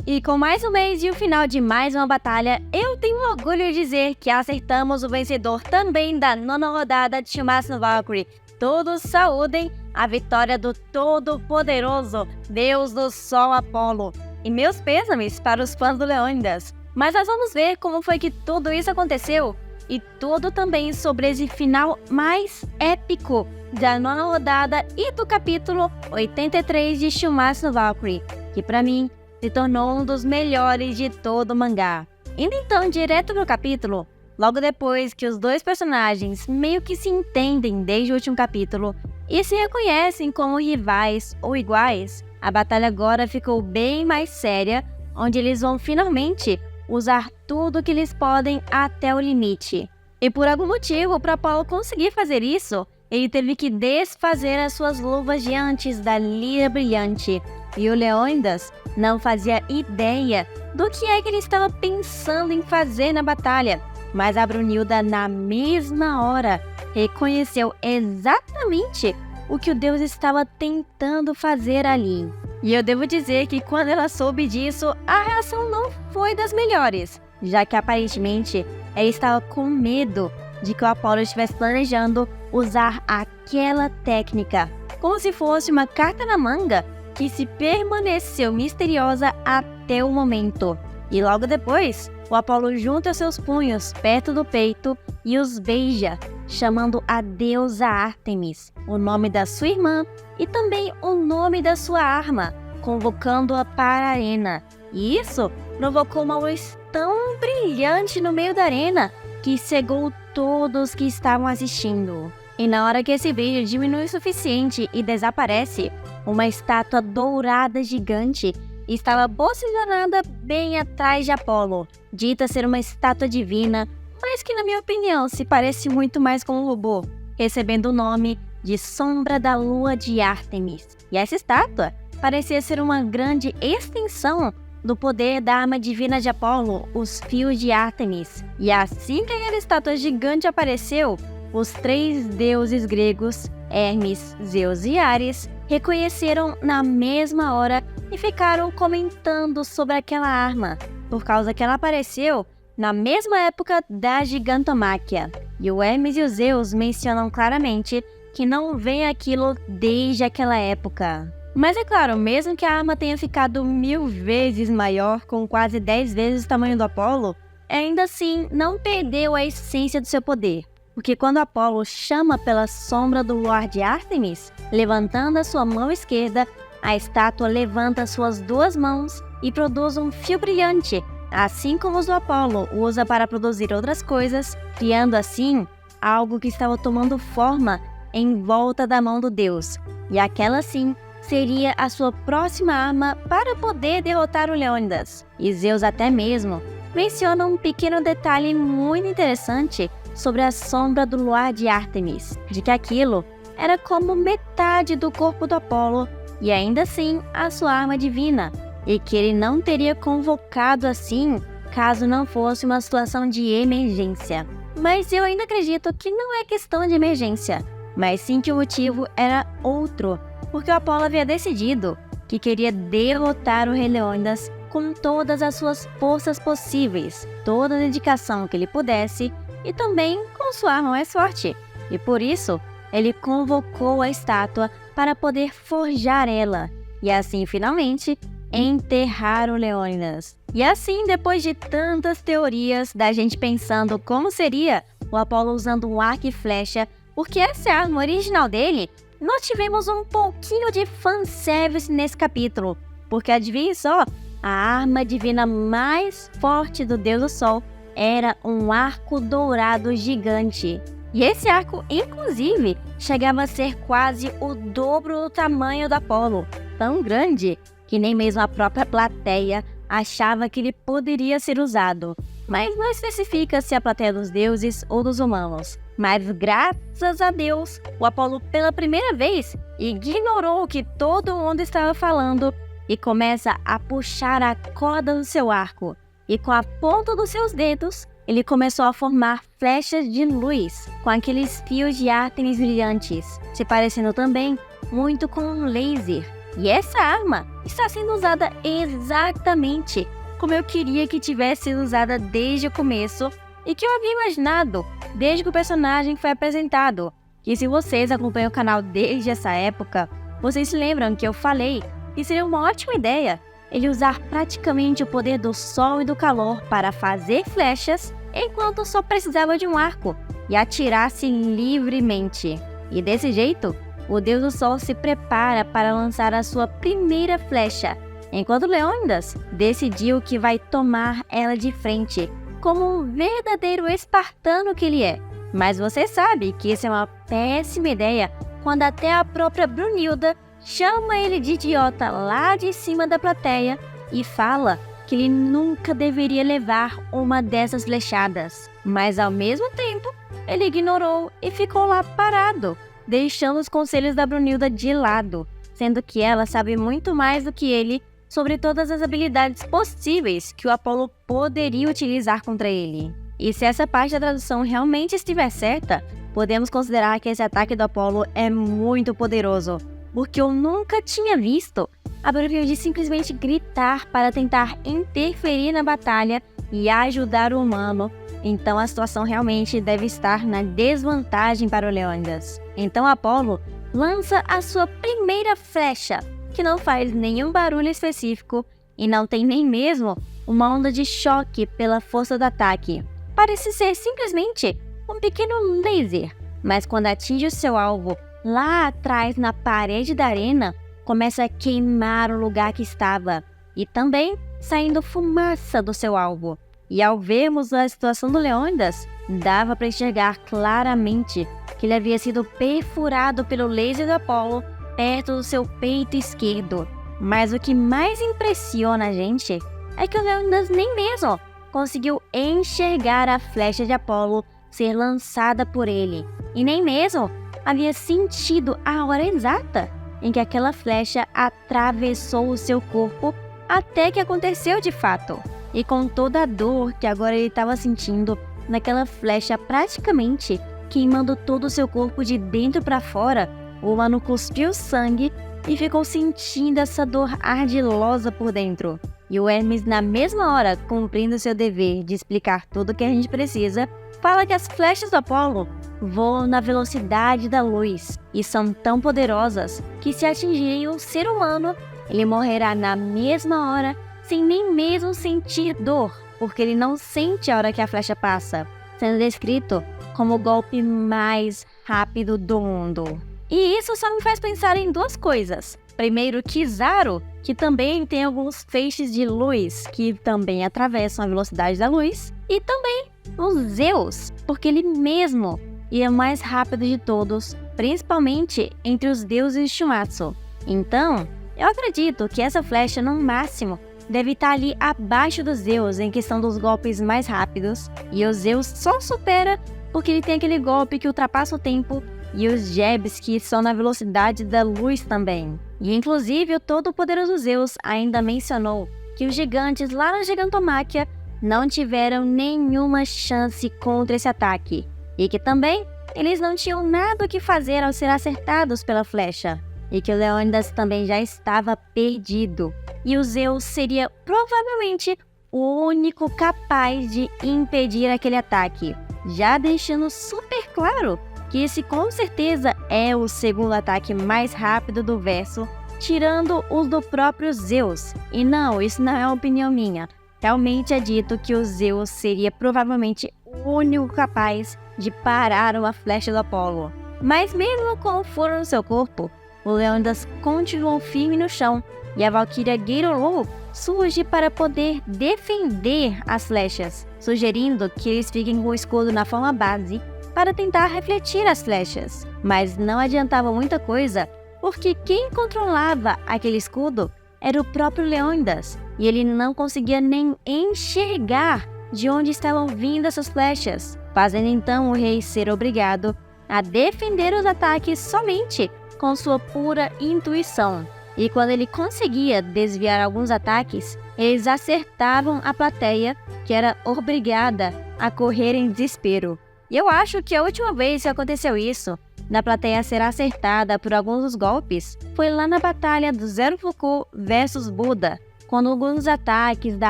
E com mais um mês e o final de mais uma batalha, eu tenho orgulho de dizer que acertamos o vencedor também da 9ª rodada de Shumatsu no Valkyrie. Todos saúdem a vitória do todo-poderoso Deus do Sol Apolo. E meus pêsames para os fãs do Leônidas. Mas nós vamos ver como foi que tudo isso aconteceu. E tudo também sobre esse final mais épico da 9ª rodada e do capítulo 83 de Shumatsu no Valkyrie, que pra mim se tornou um dos melhores de todo o mangá. Indo então direto pro capítulo, logo depois que os dois personagens meio que se entendem desde o último capítulo e se reconhecem como rivais ou iguais, a batalha agora ficou bem mais séria, onde eles vão finalmente usar tudo que eles podem até o limite. E por algum motivo, para Apolo conseguir fazer isso, ele teve que desfazer as suas luvas diantes da Lira Brilhante. E o Leônidas não fazia ideia do que é que ele estava pensando em fazer na batalha. Mas a Brunilda, na mesma hora, reconheceu exatamente o que o deus estava tentando fazer ali. E eu devo dizer que quando ela soube disso, a reação não foi das melhores, já que aparentemente ela estava com medo de que o Apolo estivesse planejando usar aquela técnica, como se fosse uma carta na manga que se permaneceu misteriosa até o momento. E logo depois, o Apolo junta seus punhos perto do peito e os beija, chamando a deusa Ártemis, o nome da sua irmã e também o nome da sua arma, convocando-a para a arena. E isso provocou uma luz tão brilhante no meio da arena que cegou todos que estavam assistindo. E na hora que esse brilho diminui o suficiente e desaparece, uma estátua dourada gigante estava posicionada bem atrás de Apolo, dita ser uma estátua divina, mas que na minha opinião se parece muito mais com um robô, recebendo o nome de Sombra da Lua de Ártemis. E essa estátua parecia ser uma grande extensão do poder da arma divina de Apolo, os Fios de Ártemis. E assim que aquela estátua gigante apareceu, os 3 deuses gregos, Hermes, Zeus e Ares, reconheceram na mesma hora e ficaram comentando sobre aquela arma, por causa que ela apareceu na mesma época da Gigantomáquia. E o Hermes e o Zeus mencionam claramente que não vem aquilo desde aquela época. Mas é claro, mesmo que a arma tenha ficado 1000 vezes maior, com quase 10 vezes o tamanho do Apolo, ainda assim não perdeu a essência do seu poder. Porque quando Apolo chama pela sombra do luar de Ártemis, levantando a sua mão esquerda, a estátua levanta suas 2 mãos e produz um fio brilhante, assim como os do Apolo usa para produzir outras coisas, criando assim algo que estava tomando forma em volta da mão do deus. E aquela sim seria a sua próxima arma para poder derrotar o Leônidas. E Zeus até mesmo menciona um pequeno detalhe muito interessante sobre a sombra do luar de Ártemis, de que aquilo era como metade do corpo do Apolo e ainda assim a sua arma divina, e que ele não teria convocado assim caso não fosse uma situação de emergência. Mas eu ainda acredito que não é questão de emergência, mas sim que o motivo era outro, porque o Apolo havia decidido que queria derrotar o Rei Leônidas com todas as suas forças possíveis, toda a dedicação que ele pudesse, e também com sua arma mais forte. E por isso, ele convocou a estátua para poder forjar ela, e assim finalmente enterrar o Leônidas. E assim, depois de tantas teorias da gente pensando como seria o Apolo usando um arco e flecha, porque essa é a arma original dele, nós tivemos um pouquinho de fanservice nesse capítulo, porque adivinhe só, a arma divina mais forte do Deus do Sol era um arco dourado gigante. E esse arco, inclusive, chegava a ser quase o dobro do tamanho do Apolo, tão grande que nem mesmo a própria plateia achava que ele poderia ser usado. Mas não especifica se a plateia dos deuses ou dos humanos. Mas graças a Deus, o Apolo pela primeira vez ignorou o que todo mundo estava falando e começa a puxar a corda do seu arco. E com a ponta dos seus dedos, ele começou a formar flechas de luz com aqueles fios de Ártemis brilhantes, se parecendo também muito com um laser. E essa arma está sendo usada exatamente como eu queria que tivesse sido usada desde o começo e que eu havia imaginado desde que o personagem foi apresentado. E se vocês acompanham o canal desde essa época, vocês se lembram que eu falei que seria uma ótima ideia ele usar praticamente o poder do sol e do calor para fazer flechas enquanto só precisava de um arco e atirasse livremente. E desse jeito, o Deus do Sol se prepara para lançar a sua primeira flecha, enquanto Leônidas decidiu que vai tomar ela de frente, como um verdadeiro espartano que ele é. Mas você sabe que isso é uma péssima ideia quando até a própria Brunilda chama ele de idiota lá de cima da plateia e fala que ele nunca deveria levar uma dessas flechadas. Mas ao mesmo tempo, ele ignorou e ficou lá parado, deixando os conselhos da Brunilda de lado, sendo que ela sabe muito mais do que ele sobre todas as habilidades possíveis que o Apolo poderia utilizar contra ele. E se essa parte da tradução realmente estiver certa, podemos considerar que esse ataque do Apolo é muito poderoso, porque eu nunca tinha visto a Brunilda simplesmente gritar para tentar interferir na batalha e ajudar o humano. Então a situação realmente deve estar na desvantagem para o Leônidas. Então Apolo lança a sua primeira flecha, que não faz nenhum barulho específico e não tem nem mesmo uma onda de choque pela força do ataque. Parece ser simplesmente um pequeno laser, mas quando atinge o seu alvo lá atrás na parede da arena, começa a queimar o lugar que estava e também saindo fumaça do seu alvo. E ao vermos a situação do Leônidas, dava para enxergar claramente que ele havia sido perfurado pelo laser do Apolo perto do seu peito esquerdo. Mas o que mais impressiona a gente é que o Leônidas nem mesmo conseguiu enxergar a flecha de Apolo ser lançada por ele, e nem mesmo havia sentido a hora exata em que aquela flecha atravessou o seu corpo até que aconteceu de fato. E com toda a dor que agora ele estava sentindo naquela flecha praticamente queimando todo o seu corpo de dentro para fora, o humano cuspiu sangue e ficou sentindo essa dor ardilosa por dentro. E o Hermes, na mesma hora, cumprindo seu dever de explicar tudo o que a gente precisa, fala que as flechas do Apolo voam na velocidade da luz e são tão poderosas que se atingirem um ser humano, ele morrerá na mesma hora sem nem mesmo sentir dor, porque ele não sente a hora que a flecha passa, sendo descrito como o golpe mais rápido do mundo. E isso só me faz pensar em duas coisas. Primeiro, Kizaru, que também tem alguns feixes de luz que também atravessam a velocidade da luz, e também o Zeus, porque ele mesmo ia mais rápido de todos, principalmente entre os deuses de Shumatsu. Então, eu acredito que essa flecha, no máximo, deve estar ali abaixo do Zeus em questão dos golpes mais rápidos, e o Zeus só supera porque ele tem aquele golpe que ultrapassa o tempo e os jabs que são na velocidade da luz também. E inclusive o todo-poderoso Zeus ainda mencionou que os gigantes lá na Gigantomáquia não tiveram nenhuma chance contra esse ataque, e que também eles não tinham nada o que fazer ao ser acertados pela flecha, e que o Leônidas também já estava perdido, e o Zeus seria provavelmente o único capaz de impedir aquele ataque, já deixando super claro que esse com certeza é o segundo ataque mais rápido do verso, tirando os do próprio Zeus. E não, isso não é uma opinião minha. Realmente é dito que o Zeus seria provavelmente o único capaz de parar uma flecha do Apolo. Mas mesmo com o furo no seu corpo, o Leônidas continuou firme no chão, e a valquíria Geirolou surge para poder defender as flechas, sugerindo que eles fiquem com o escudo na forma base para tentar refletir as flechas. Mas não adiantava muita coisa, porque quem controlava aquele escudo era o próprio Leônidas, e ele não conseguia nem enxergar de onde estavam vindo essas flechas, fazendo então o rei ser obrigado a defender os ataques somente com sua pura intuição. E quando ele conseguia desviar alguns ataques, eles acertavam a plateia, que era obrigada a correr em desespero. E eu acho que a última vez que aconteceu isso da plateia ser acertada por alguns dos golpes foi lá na batalha do Zero Fuku versus Buda, quando alguns ataques da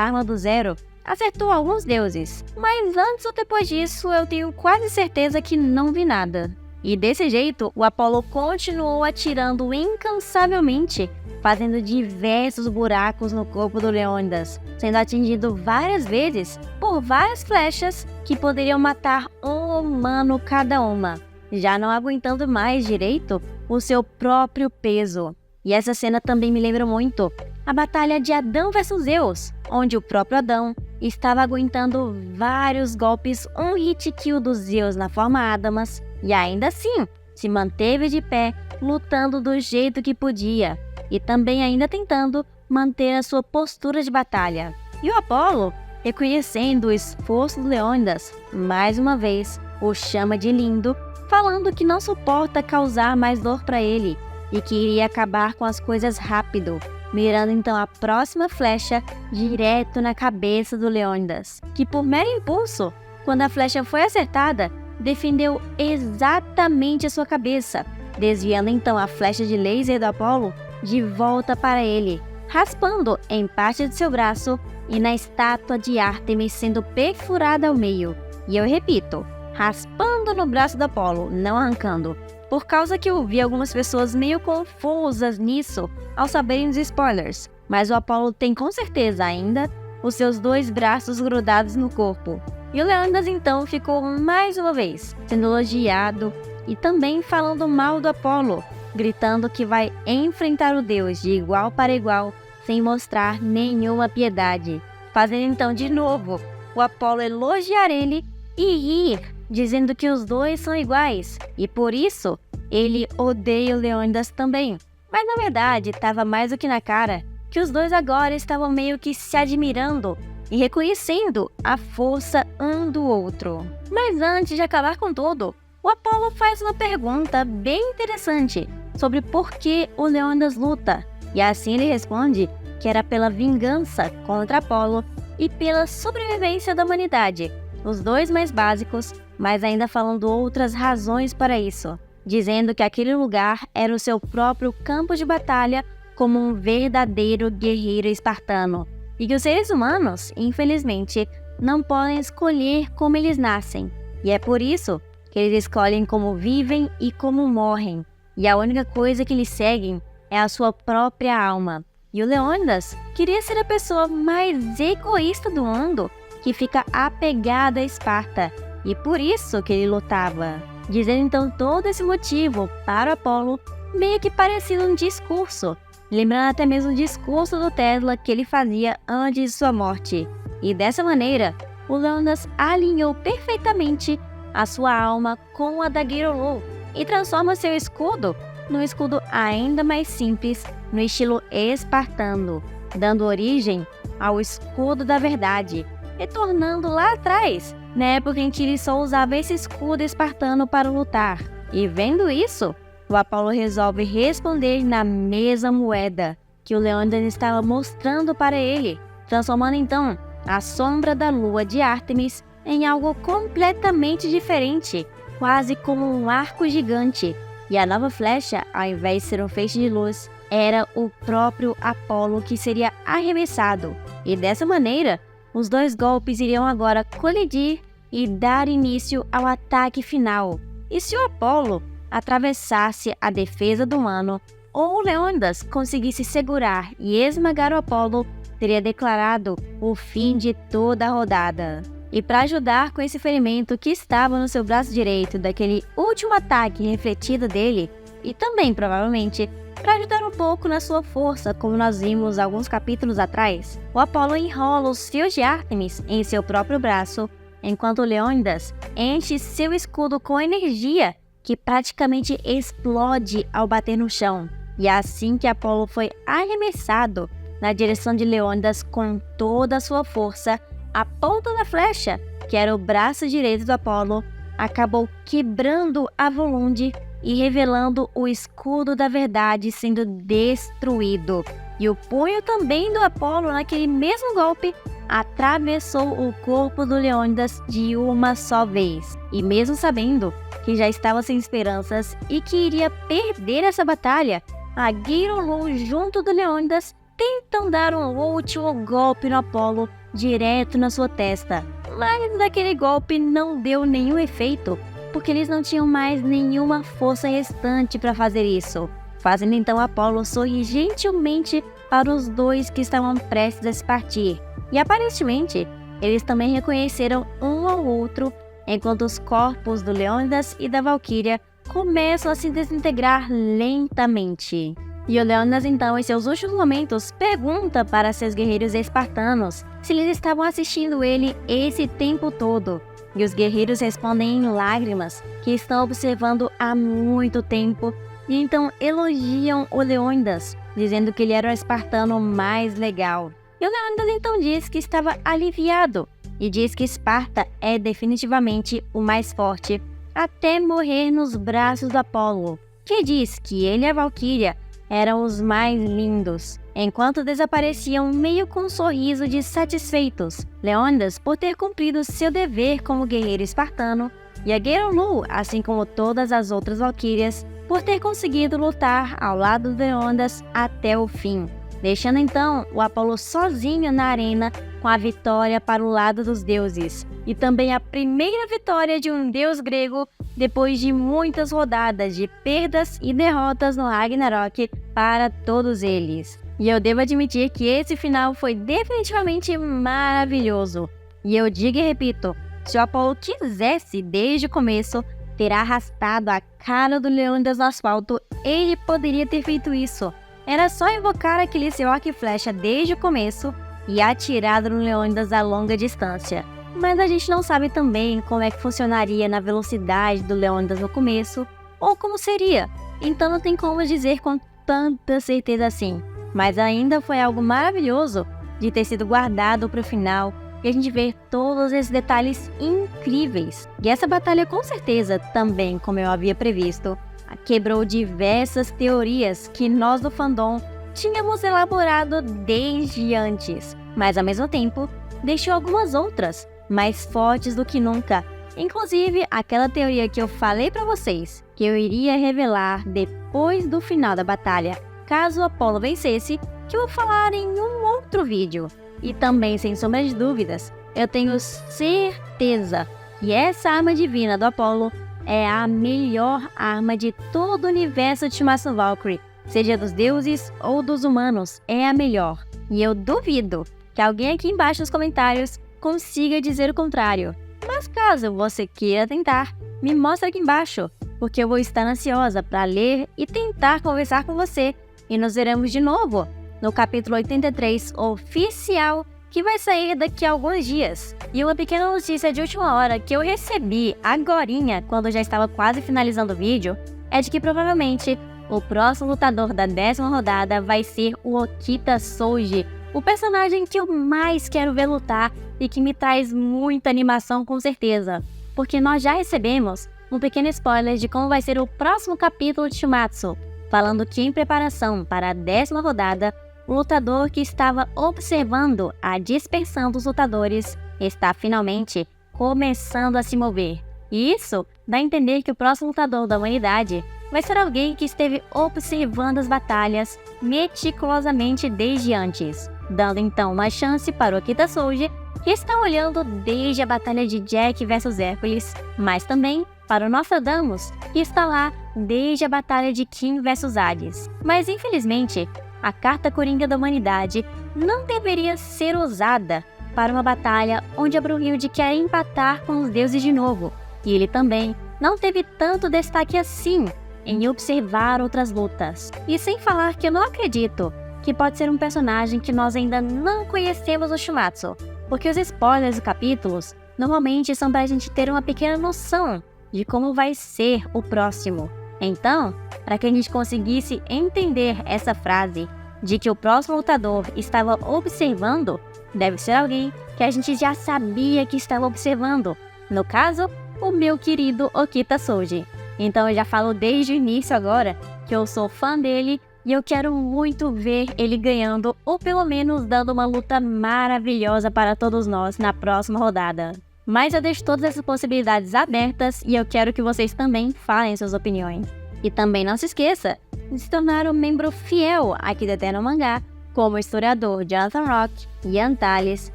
arma do Zero acertou alguns deuses. Mas antes ou depois disso, eu tenho quase certeza que não vi nada. E desse jeito, o Apollo continuou atirando incansavelmente, fazendo diversos buracos no corpo do Leônidas, sendo atingido várias vezes por várias flechas que poderiam matar um humano cada uma, já não aguentando mais direito o seu próprio peso. E essa cena também me lembra muito a batalha de Adão versus Zeus, onde o próprio Adão estava aguentando vários golpes hit kill dos Zeus na forma Adamas, e ainda assim se manteve de pé, lutando do jeito que podia, e também ainda tentando manter a sua postura de batalha. E o Apollo, reconhecendo o esforço do Leônidas, mais uma vez o chama de lindo, falando que não suporta causar mais dor para ele e que iria acabar com as coisas rápido, mirando então a próxima flecha direto na cabeça do Leônidas, que por mero impulso, quando a flecha foi acertada, defendeu exatamente a sua cabeça, desviando então a flecha de laser do Apollo de volta para ele, raspando em parte de seu braço e na estátua de Ártemis sendo perfurada ao meio. E eu repito, raspando no braço do Apollo, não arrancando, por causa que eu vi algumas pessoas meio confusas nisso ao saberem dos spoilers, mas o Apollo tem com certeza ainda os seus 2 braços grudados no corpo. E o Leônidas então ficou mais uma vez sendo elogiado e também falando mal do Apollo, gritando que vai enfrentar o deus de igual para igual sem mostrar nenhuma piedade, fazendo então de novo o Apollo elogiar ele e rir, dizendo que os dois são iguais e por isso ele odeia o Leônidas também. Mas na verdade estava mais do que na cara que os dois agora estavam meio que se admirando e reconhecendo a força um do outro. Mas antes de acabar com tudo, o Apollo faz uma pergunta bem interessante sobre por que o Leônidas luta, e assim ele responde que era pela vingança contra Apollo e pela sobrevivência da humanidade, os dois mais básicos, mas ainda falando outras razões para isso, dizendo que aquele lugar era o seu próprio campo de batalha como um verdadeiro guerreiro espartano, e que os seres humanos, infelizmente, não podem escolher como eles nascem, e é por isso que eles escolhem como vivem e como morrem, e a única coisa que eles seguem é a sua própria alma. E o Leônidas queria ser a pessoa mais egoísta do mundo, que fica apegada a Esparta, e por isso que ele lutava, dizendo então todo esse motivo para o Apollo, meio que parecido um discurso, lembrando até mesmo o discurso do Tesla que ele fazia antes de sua morte. E dessa maneira, o Leônidas alinhou perfeitamente a sua alma com a da Girolou e transforma seu escudo num escudo ainda mais simples, no estilo espartano, dando origem ao escudo da verdade, retornando lá atrás, na época em que ele só usava esse escudo espartano para lutar. E vendo isso, o Apollo resolve responder na mesma moeda que o Leônidas estava mostrando para ele, transformando então a sombra da lua de Ártemis em algo completamente diferente, quase como um arco gigante. E a nova flecha, ao invés de ser um feixe de luz, era o próprio Apollo que seria arremessado. E dessa maneira, os dois golpes iriam agora colidir e dar início ao ataque final. E se o Apollo atravessasse a defesa do humano, ou o Leônidas conseguisse segurar e esmagar o Apollo, teria declarado o fim de toda a rodada. E para ajudar com esse ferimento que estava no seu braço direito daquele último ataque refletido dele, e também provavelmente para ajudar um pouco na sua força, como nós vimos alguns capítulos atrás, o Apollo enrola os fios de Ártemis em seu próprio braço, enquanto o Leônidas enche seu escudo com energia que praticamente explode ao bater no chão. E é assim que Apollo foi arremessado na direção de Leônidas com toda a sua força, a ponta da flecha, que era o braço direito do Apollo, acabou quebrando a Volunde e revelando o escudo da verdade sendo destruído. E o punho também do Apollo, naquele mesmo golpe, atravessou o corpo do Leônidas de uma só vez. E mesmo sabendo que já estava sem esperanças e que iria perder essa batalha, a Gatorlu junto do Leônidas tentam dar um último golpe no Apolo direto na sua testa. Mas aquele golpe não deu nenhum efeito, porque eles não tinham mais nenhuma força restante para fazer isso, fazendo então Apolo sorrir gentilmente para os dois que estavam prestes a se partir. E aparentemente, eles também reconheceram um ao outro, enquanto os corpos do Leônidas e da Valquíria começam a se desintegrar lentamente. E o Leônidas então, em seus últimos momentos, pergunta para seus guerreiros espartanos se eles estavam assistindo ele esse tempo todo. E os guerreiros respondem em lágrimas que estão observando há muito tempo e então elogiam o Leônidas, dizendo que ele era o espartano mais legal. E o Leônidas então diz que estava aliviado e diz que Esparta é definitivamente o mais forte, até morrer nos braços do Apolo, que diz que ele e a Valquíria eram os mais lindos, enquanto desapareciam meio com um sorriso de satisfeitos. Leônidas por ter cumprido seu dever como guerreiro espartano, e a Gatorlu, assim como todas as outras valquírias, por ter conseguido lutar ao lado de Leônidas até o fim, deixando então o Apolo sozinho na arena com a vitória para o lado dos deuses, e também a primeira vitória de um deus grego depois de muitas rodadas de perdas e derrotas no Ragnarok para todos eles. E eu devo admitir que esse final foi definitivamente maravilhoso. E eu digo e repito, se o Apolo quisesse desde o começo ter arrastado a cara do Leônidas no asfalto, ele poderia ter feito isso. Era só invocar aquele seu arco e flecha desde o começo e atirado no Leônidas a longa distância. Mas a gente não sabe também como é que funcionaria na velocidade do Leônidas no começo, ou como seria, então não tem como dizer com tanta certeza assim. Mas ainda foi algo maravilhoso de ter sido guardado para o final e a gente ver todos esses detalhes incríveis. E essa batalha com certeza também, como eu havia previsto, quebrou diversas teorias que nós do fandom tínhamos elaborado desde antes, mas ao mesmo tempo deixou algumas outras mais fortes do que nunca. Inclusive aquela teoria que eu falei para vocês, que eu iria revelar depois do final da batalha, caso o Apolo vencesse, que eu vou falar em um outro vídeo. E também, sem sombra de dúvidas, eu tenho certeza que essa arma divina do Apolo é a melhor arma de todo o universo de Shimatsu Valkyrie, seja dos deuses ou dos humanos, é a melhor. E eu duvido que alguém aqui embaixo nos comentários consiga dizer o contrário. Mas caso você queira tentar, me mostra aqui embaixo, porque eu vou estar ansiosa para ler e tentar conversar com você. E nos veremos de novo no capítulo 83 oficial, que vai sair daqui a alguns dias. E uma pequena notícia de última hora que eu recebi agorinha, quando já estava quase finalizando o vídeo, é de que provavelmente o próximo lutador da 10ª rodada vai ser o Okita Souji, o personagem que eu mais quero ver lutar e que me traz muita animação com certeza, porque nós já recebemos um pequeno spoiler de como vai ser o próximo capítulo de Shumatsu, falando que em preparação para a 10ª rodada, o lutador que estava observando a dispersão dos lutadores está finalmente começando a se mover. E isso dá a entender que o próximo lutador da humanidade vai ser alguém que esteve observando as batalhas meticulosamente desde antes, dando então uma chance para o Okita Souji, que está olhando desde a batalha de Jack vs Hércules, mas também para o Nostradamus, que está lá desde a batalha de Kim vs Hades. Mas infelizmente, a carta Coringa da humanidade não deveria ser usada para uma batalha onde a Brunhilde quer empatar com os deuses de novo, e ele também não teve tanto destaque assim em observar outras lutas. E sem falar que eu não acredito que pode ser um personagem que nós ainda não conhecemos no Shumatsu, porque os spoilers dos capítulos normalmente são para a gente ter uma pequena noção de como vai ser o próximo. Então, para que a gente conseguisse entender essa frase de que o próximo lutador estava observando, deve ser alguém que a gente já sabia que estava observando. No caso, o meu querido Okita Souji. Então eu já falo desde o início agora que eu sou fã dele e eu quero muito ver ele ganhando ou pelo menos dando uma luta maravilhosa para todos nós na próxima rodada. Mas eu deixo todas essas possibilidades abertas e eu quero que vocês também falem suas opiniões. E também não se esqueça de se tornar um membro fiel aqui da Eterno Mangá, como o historiador Jonathan Rock, Ian Tales,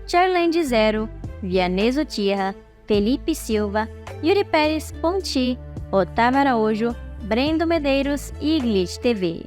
Charlene Zero, Vianney Zutirra, Felipe Silva, Yuri Pérez Ponti, Otávio Araújo, Brendo Medeiros e Glitch TV.